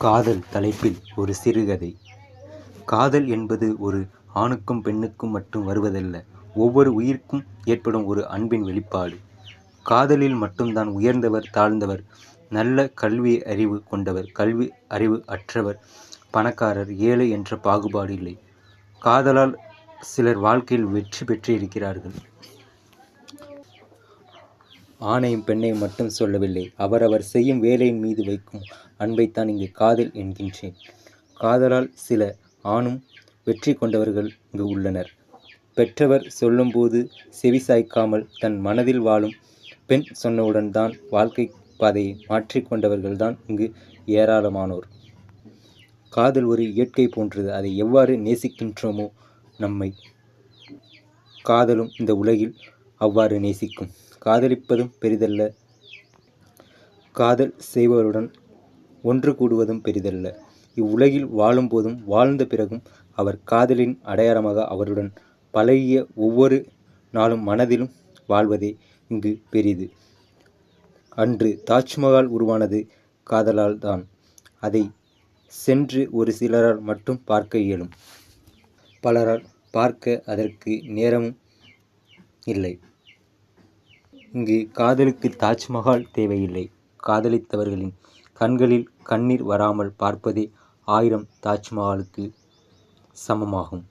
காதல் தலைப்பில் ஒரு சிறுகதை. காதல் என்பது ஒரு ஆணுக்கும் பெண்ணுக்கும் மட்டும் வருவதல்ல, ஒவ்வொரு உயிருக்கும் ஏற்படும் ஒரு அன்பின் வெளிப்பாடு. காதலில் மட்டும்தான் உயர்ந்தவர் தாழ்ந்தவர், நல்ல கல்வி அறிவு கொண்டவர் கல்வி அறிவு அற்றவர், பணக்காரர் ஏழை என்ற பாகுபாடு இல்லை. காதலால் சிலர் வாழ்க்கையில் வெற்றி பெற்றிருக்கிறார்கள். ஆணையும் பெண்ணையும் மட்டும் சொல்லவில்லை, அவரவர் செய்யும் வேலையின் மீது வைக்கும் அன்பைத்தான் இங்கு காதல் என்கின்றேன். காதலால் சில ஆணும் வெற்றி கொண்டவர்கள் இங்கு உள்ளனர். பெற்றவர் சொல்லும்போது செவிசாய்க்காமல் தன் மனதில் வாழும் பெண் சொன்னவுடன் தான் வாழ்க்கை பாதையை மாற்றிக்கொண்டவர்கள்தான் இங்கு ஏராளமானோர். காதல் ஒரு இயற்கை போன்றது. அதை எவ்வாறு நேசிக்கின்றோமோ நம்மை காதலும் இந்த உலகில் அவ்வாறு நேசிக்கும். காதலிப்பதும் பெரிதல்ல, காதல் செய்பவருடன் ஒன்று கூடுவதும் பெரிதல்ல. இவ்வுலகில் வாழும்போதும் வாழ்ந்த பிறகும் அவர் காதலின் அடையாளமாக அவருடன் பழகிய ஒவ்வொரு நாளும் மனதிலும் வாழ்வதே இங்கு பெரிது. அன்று தாஜ்மஹால் உருவானது காதலால் தான். அதை சென்று ஒரு சிலரால் மட்டும் பார்க்க இயலும். பலரால் பார்க்க அதற்கு நேரமும் இல்லை. இங்கு காதலுக்கு தாஜ்மஹால் தேவையில்லை. காதலித்தவர்களின் கண்களில் கண்ணீர் வராமல் பார்ப்பதே 1000 தாஜ்மஹாலுக்கு சமமாகும்.